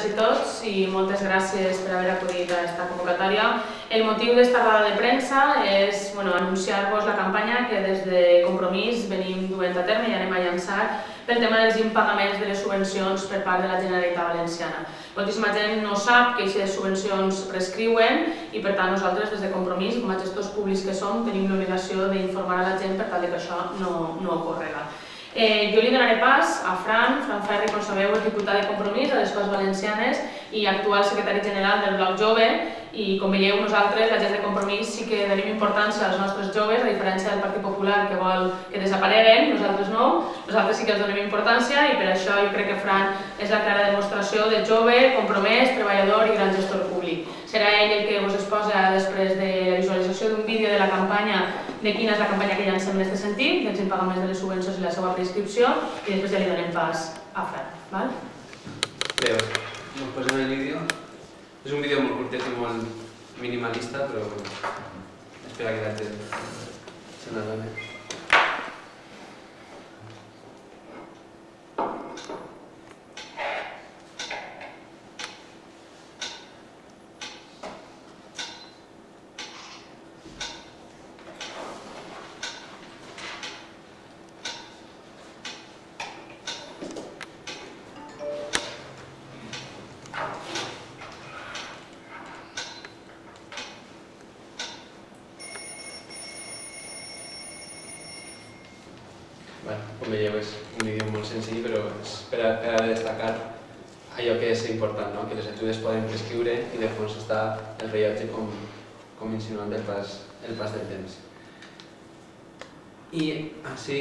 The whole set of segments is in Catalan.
a tots i moltes gràcies per haver acudit a aquesta convocatòria. El motiu d'esta roda de premsa és anunciar-vos la campanya que des de Compromís venim duent a terme i anem a llançar pel tema dels impagaments de les subvencions per part de la Generalitat Valenciana. Moltíssima gent no sap que aquestes subvencions prescriuen i per tant nosaltres des de Compromís, com a gestors públics que som, tenim l'obligació d'informar a la gent per tal que això no ocorrega. Jo li donaré pas a Fran Ferri, com sabeu, és diputat de Compromís a les Corts Valencianes i actual secretari general del Bloc Jove, i com veieu nosaltres, la gent de Compromís, sí que donem importància als nostres joves, a diferència del Partit Popular que vol que desapareguen, nosaltres no, nosaltres sí que els donem importància i per això jo crec que Fran és la clara demostració de jove, compromès, treballador i gran gestor públic. Serà ell el que us exposa després de la visualització d'un vídeo de la campanya, de quina és la campanya que llancem en aquest sentit, dels impagaments de les subvencions i la seva prescripció, i després ja li donem pas a Fran. Bé, ens posem el vídeo. És un vídeo molt curtet i molt minimalista, però espera que la gent se n'adoni. Com veieu, és un vídeo molt senzill, però és per a destacar allò que és important, que les ajudes poden prescriure i de fons està el rellotge com insinuant el pas del temps. I així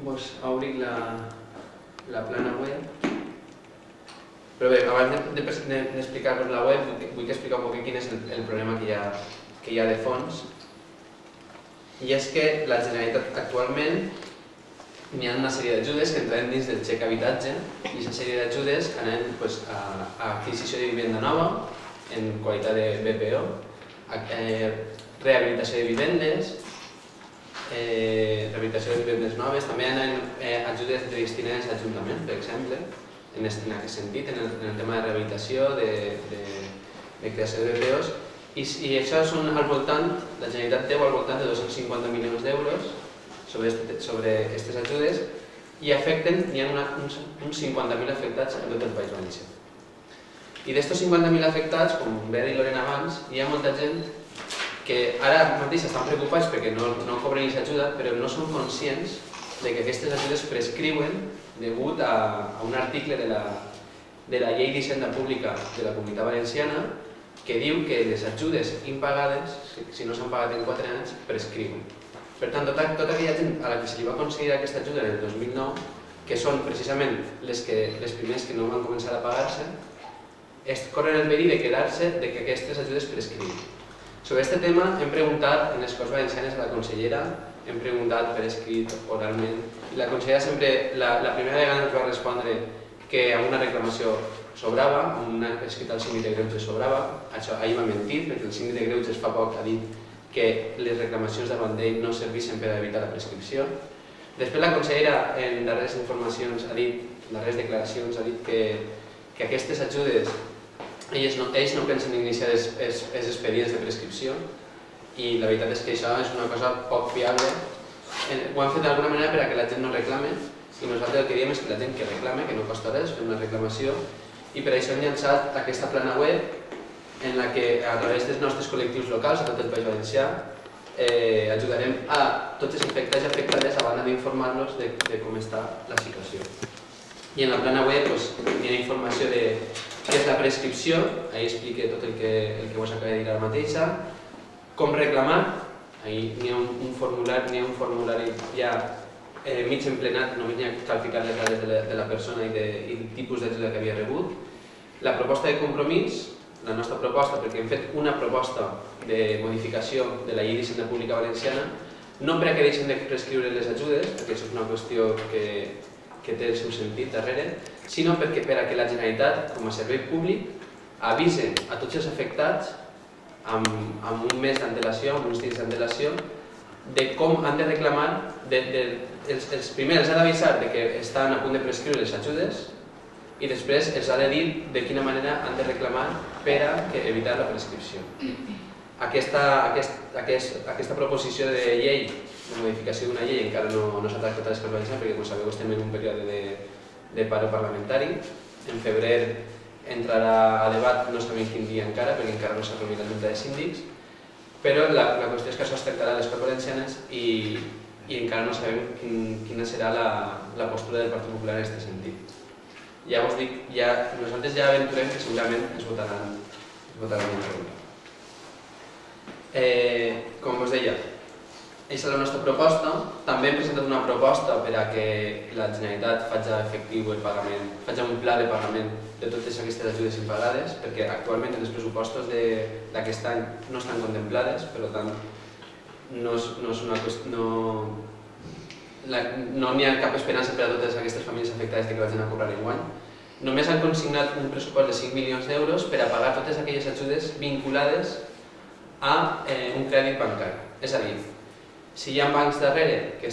vos obrik la plana web. Però bé, abans d'explicar-vos la web, vull explicar un poc quin és el problema que hi ha de fons. I és que la Generalitat actualment hi ha una sèrie d'ajudes que entraran dins del xec habitatge i aquesta sèrie d'ajudes anen a adquisició de vivenda nova en qualitat de BPO, rehabilitació de vivendes, noves, també anen ajudes destinades a Ajuntament, per exemple, en aquest sentit, en el tema de rehabilitació, de creació de BPOs, i això són al voltant, la Generalitat deu al voltant de 250 milions d'euros sobre aquestes ajudes i afecten, hi ha uns 50.000 afectats en tot el País Valencià. I d'estos 50.000 afectats, com bé ha dit Lorena abans, hi ha molta gent que ara mateix estan preocupats perquè no cobren aquesta ajuda, però no són conscients que aquestes ajudes prescriuen degut a un article de la Llei d'Hisenda Pública de la Comunitat Valenciana que diu que les ajudes impagades, si no s'han pagat en 4 anys, prescriuen. Per tant, tota aquella gent a la que se li va concedir aquesta ajuda en el 2009, que són precisament les primers que no van començar a pagar-se, corren el perill de quedar-se que aquestes ajudes prescriuen. Sobre aquest tema hem preguntat en les Corts Valencianes a la consellera, hem preguntat per escrit, oralment, i la consellera sempre, la primera vegada ens va respondre que amb una reclamació sobrava, amb una escrita al síndic de Greuges sobrava. Ahir va mentir, perquè el síndic de Greuges fa poc ha dit que les reclamacions davant d'ell no servissin per evitar la prescripció. Després la consellera en darreres declaracions ha dit que aquestes ajudes ells no pensen iniciar els expedients de prescripció i la veritat és que això és una cosa poc fiable. Ho han fet d'alguna manera per a que la gent no reclame i nosaltres el que diem és que la gent que reclame, que no costa res fer una reclamació, i per això hem llançat aquesta plana web en la que a través dels nostres col·lectius locals a tot el País Valencià ajudarem a tots els afectats i afectades a banda d'informar-los de com està la situació. I en la plana web hi ha informació de què és la prescripció, ahí explica tot el que vos acabo de dir ara mateixa, com reclamar, ahí n'hi ha un formulari ja mig emplenat, només n'hi ha qualificat les dades de la persona i el tipus d'ajuda que havia rebut, la proposta de compromís, la nostra proposta, perquè hem fet una proposta de modificació de la Llei d'Hisenda Pública Valenciana, no perquè deixen de prescriure les ajudes, perquè això és una qüestió que té el seu sentit darrere, sinó perquè per a que la Generalitat, com a servei públic, avise a tots els afectats amb un mes d'antelació, amb uns dies d'antelació, de com han de reclamar, els primers han d'avisar que estan a punt de prescriure les ajudes, i després els ha de dir de quina manera han de reclamar per a evitar la prescripció. Aquesta proposició de llei, de modificació d'una llei, encara no s'ha tractat a les Corts Valencianes perquè, com sabeu, estem en un període de paro parlamentari. En febrer entrarà a debat, no sabem quin dia encara, perquè encara no s'ha reunit la Junta de Síndics, però la qüestió és que això es tractarà a les Corts Valencianes i encara no sabem quina serà la postura del Partit Popular en aquest sentit. Ja us dic, nosaltres ja aventurem que segurament es votaran en contra. Com us deia, aquesta és la nostra proposta. També hem presentat una proposta per a que la Generalitat faci efectiu el pagament, faci un pla de pagament de totes aquestes ajudes impagades, perquè actualment en els pressupostos d'aquest any no estan contemplades, per tant no n'hi ha cap esperança per a totes aquestes famílies afectades que vagin a cobrar enguany. Només han consignat un pressupost de 5 milions d'euros per a pagar totes aquelles ajudes vinculades a un crèdit bancari. És a dir, si hi ha bancs darrere que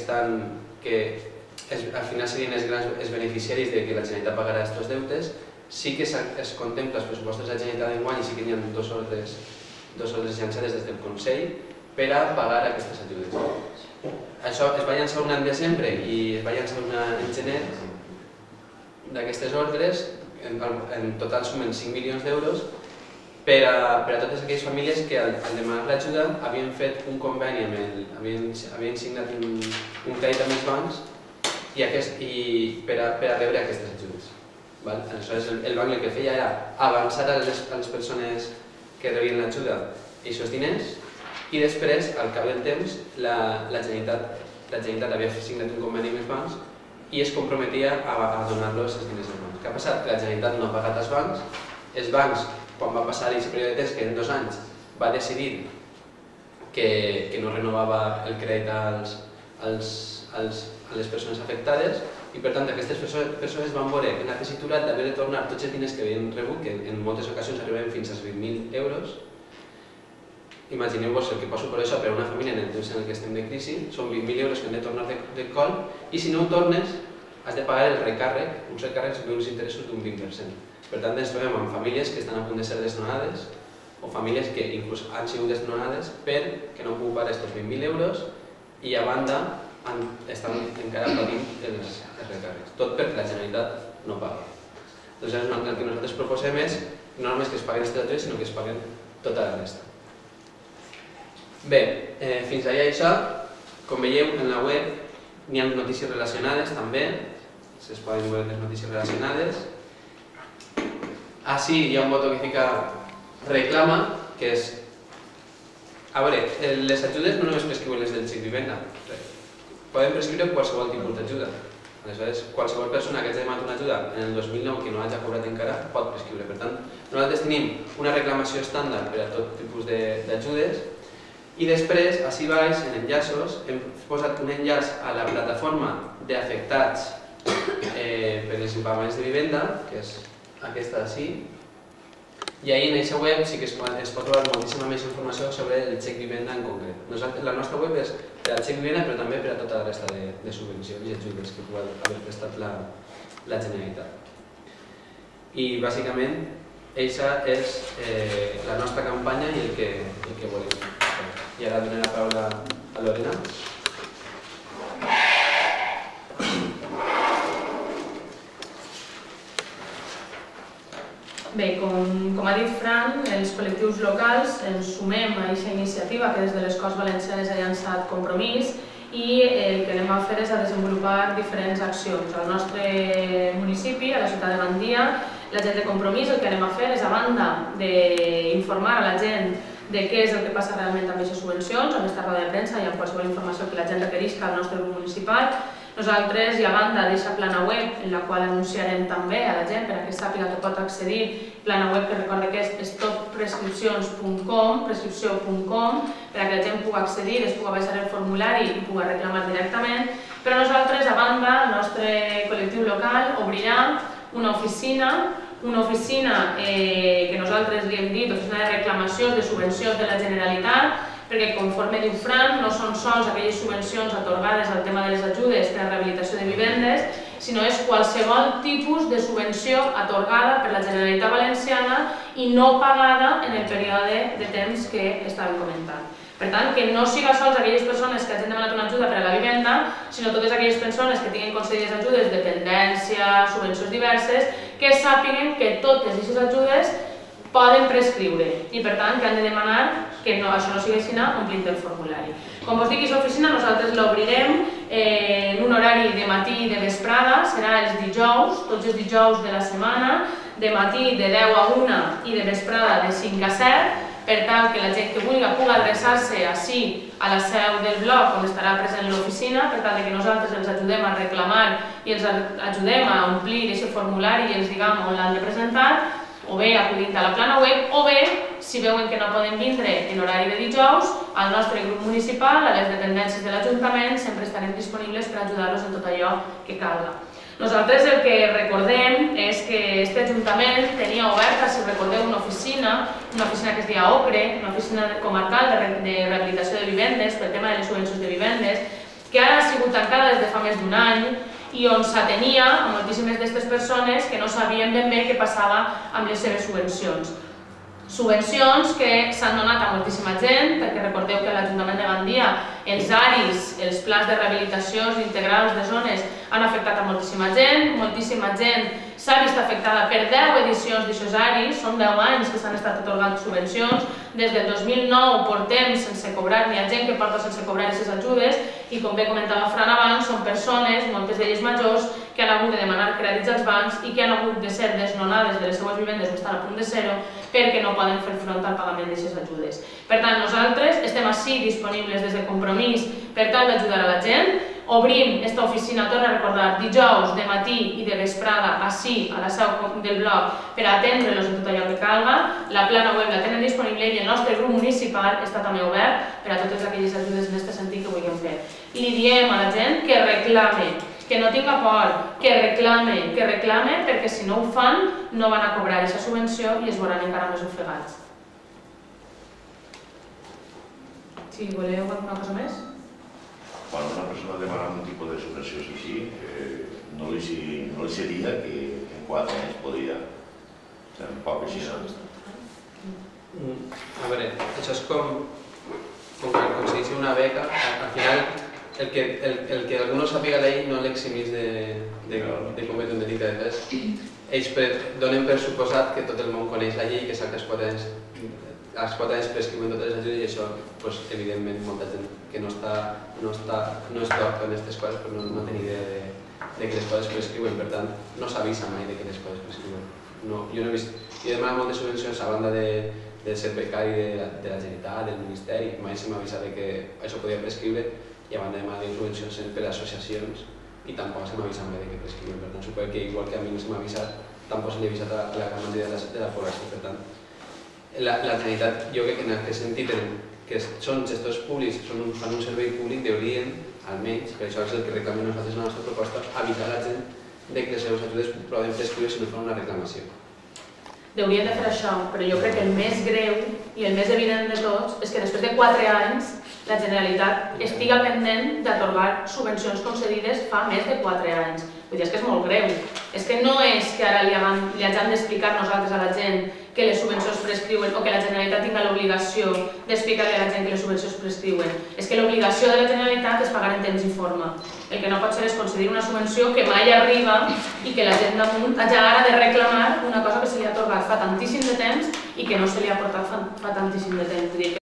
al final serien els beneficiaris que la Generalitat pagarà aquests deutes, sí que es contempla els pressupostos de la Generalitat d'enguany i sí que hi ha dos ordres llançades des del Consell per a pagar aquestes ajudes. Això es va llançar una en desembre i es va llançar una en gener. D'aquestes ordres, en total sumen 5 milions d'euros per a totes aquelles famílies que al demanar l'ajuda havien fet un conveni, havien signat un crèdit amb els bancs per a rebre aquestes ajudes. Aleshores el banc el que feia era avançar a les persones que rebien l'ajuda aquests diners i després, al cap del temps, la Generalitat havia signat un conveni amb els bancs i es comprometia a donar-los els diners als bancs. Què ha passat? Que la Generalitat no ha pagat als bancs, els bancs, quan va passar aquest període de temps, que en 2 anys, va decidir que no renovava el crèdit a les persones afectades i per tant aquestes persones van veure en la tessitura d'haver de tornar tots els diners que havien rebut, que en moltes ocasions arribaven fins als 20.000 euros. Imagineu-vos el que poso per això per a una família en el temps en què estem de crisi, són 20.000 euros que han de tornar de col i si no ho tornes has de pagar el recàrrec, uns recàrrecs amb uns interessos d'un 20%. Per tant, ens trobem amb famílies que estan a punt de ser desnonades o famílies que inclús han sigut desnonades perquè no han pogut pagar aquests 20.000 euros i a banda estan encara patint els recàrrecs. Tot perquè la Generalitat no paga. Doncs el que nosaltres proposem és no només que es paguen aquestes ajudes, sinó que es paguen tota la resta. Bé, fins allà això, com veieu en la web n'hi ha notícies relacionades també, es poden veure les notícies relacionades. Així hi ha un botó que fica reclama, que és... A veure, les ajudes no només prescriuen les del Xic Vivenda, poden prescriure qualsevol tipus d'ajuda. Aleshores, qualsevol persona que hagi demanat una ajuda en el 2009 que no hagi cobrat encara pot prescriure. Per tant, nosaltres tenim una reclamació estàndard per a tot tipus d'ajudes i després, així baix, en enllaços, hem posat un enllaç a la plataforma d'afectats per els impagaments de vivenda, que és aquesta d'ací, i ahir en aquesta web sí que es pot trobar moltíssima més informació sobre el Xic Vivenda en concret. La nostra web és per al Xic Vivenda però també per a tota la resta de subvencions i ajudes que pugui haver prestat la Generalitat. I bàsicament aquesta és la nostra campanya i el que volem. I ara donem la paraula a Lorena. Bé, com ha dit Fran, els col·lectius locals ens sumem a aquesta iniciativa que des de les Corts Valencianes ha llançat Compromís i el que anem a fer és a desenvolupar diferents accions. Al nostre municipi, a la ciutat de Gandia, la gent de Compromís el que anem a fer és, a banda d'informar a la gent de què és el que passa realment amb aquestes subvencions, amb aquesta roda de premsa i amb qualsevol informació que la gent requerisca al nostre grup municipal. Nosaltres, i a banda d'aquesta plana web, en la qual anunciarem també a la gent perquè sàpiga que pot accedir, plana web que recorda que és stopprescripcions.com, per a que la gent pugui accedir, es pugui baixar el formulari i pugui reclamar directament. Però nosaltres, a banda, el nostre col·lectiu local obrirà una oficina que nosaltres li hem dit, oficina de reclamacions de subvencions de la Generalitat, perquè conforme diu Fran, no són sols aquelles subvencions atorgades al tema de les ajudes per a rehabilitació de vivendes, sinó és qualsevol tipus de subvenció atorgada per la Generalitat Valenciana i no pagada en el període de temps que estàvem comentant. Per tant, que no siga sols aquelles persones que hagin demanat una ajuda per a la vivenda, sinó totes aquelles persones que tinguin concedides ajudes de dependència, subvencions diverses, que sàpiguen que totes aquestes ajudes poden prescriure i, per tant, que han de demanar que això no sigui així omplint el formulari. Com us dic, aquesta oficina nosaltres l'obrirem en un horari de matí i de vesprada, serà els dijous, tots els dijous de la setmana, de matí de 10 a 1 i de vesprada de 5 a 7, per tal que la gent que vulgui pugui adreçar-se ací a la seu del bloc on estarà present l'oficina, per tal que nosaltres els ajudem a reclamar i els ajudem a omplir aquest formulari i els diguem on l'han de presentar, o bé acudint a la plana web, o bé, si veuen que no poden vindre en horari de dijous, al nostre grup municipal, a les dependències de l'Ajuntament, sempre estarem disponibles per ajudar-los en tot allò que calga. Nosaltres el que recordem és que aquest Ajuntament tenia oberta, si recordeu, una oficina que es deia OCRE, una oficina comarcal de rehabilitació de vivendes pel tema de les subvencions de vivendes, que ara ha sigut tancada des de fa més d'un any i on s'atenia a moltíssimes d'aquestes persones que no sabien ben bé què passava amb les seves subvencions. Subvencions que s'han donat a moltíssima gent, perquè recordeu que a l'Ajuntament de Gandia els ARIs, els plans de rehabilitació integrals de zones, han afectat a moltíssima gent s'ha vist afectada per 10 edicions d'aixòs ARIs, són 10 anys que s'han estat atorgant subvencions, des del 2009 portem sense cobrar, n'hi ha gent que porta sense cobrar aquestes ajudes i com bé comentava Fran abans, són persones, moltes d'elles majors, que han hagut de demanar crèdits als bancs i que han hagut de ser desnonades de les seues vivendes o estan a punt de ser-ho perquè no poden fer front al pagament d'aquestes ajudes. Per tant, nosaltres estem ací disponibles des de Compromís per tal d'ajudar a la gent. Obrim aquesta oficina, torno a recordar, dijous de matí i de vesprada ací a la seu del bloc per atendre-los en tot allò que calga. La plana web la tenen disponible i el nostre grup municipal està també obert per a totes aquelles ajudes en aquest sentit que vulguem fer. Li diem a la gent que reclame, que no tinga por, que reclame, perquè si no ho fan no van a cobrar aquesta subvenció i es veuran encara més ofegats. Si voleu alguna cosa més? Quan una persona demana un tipus de subvenció així, no li seria que en 4 anys podria ser un poc així. A veure, això és com que aconsegueixi una beca, al final el que algú no sàpiga la llei no l'eximís de cometre un delicte de fes. Ells donen per suposat que tot el món coneix la llei i que sap que als 4 anys prescriuen totes les ajudes i això, evidentment, molta gent que no és docta en aquestes coses però no té ni idea de que les coses prescriuen, per tant, no s'avisa mai de que les coses prescriuen. Jo no he vist... Jo he demanat moltes subvencions a banda de ser becari de la Generalitat, del Ministeri, mai se m'ha avisat que això podia prescriure i a banda de demanar subvencions per a associacions i tampoc se m'ha avisat mai de que prescriuen. Per tant, suposo que igual que a mi no se m'ha avisat, tampoc se li ha avisat a la gran majoria de la població. Per tant, la Generalitat, jo crec que en aquest sentit, que són gestors públics, fan un servei públic, haurien, almenys, per això és el que reclamem nosaltres en la nostra proposta, avisar la gent que les seves ajudes poden prescriure si no fan una reclamació. Haurien de fer això, però jo crec que el més greu i el més evident de tots és que després de 4 anys la Generalitat estiga pendent d'atorgar subvencions concedides fa més de 4 anys. Vull dir, és que és molt greu. És que no és que ara li hagin d'explicar nosaltres a la gent que les subvencions prescriuen o que la Generalitat tinga l'obligació d'explicar-li a la gent que les subvencions prescriuen. És que l'obligació de la Generalitat és pagar en temps i forma. El que no pot ser és concedir una subvenció que mai arriba i que la gent damunt hagi ara de reclamar una cosa que se li ha atorgat fa tantíssim de temps i que no se li ha portat fa tantíssim de temps.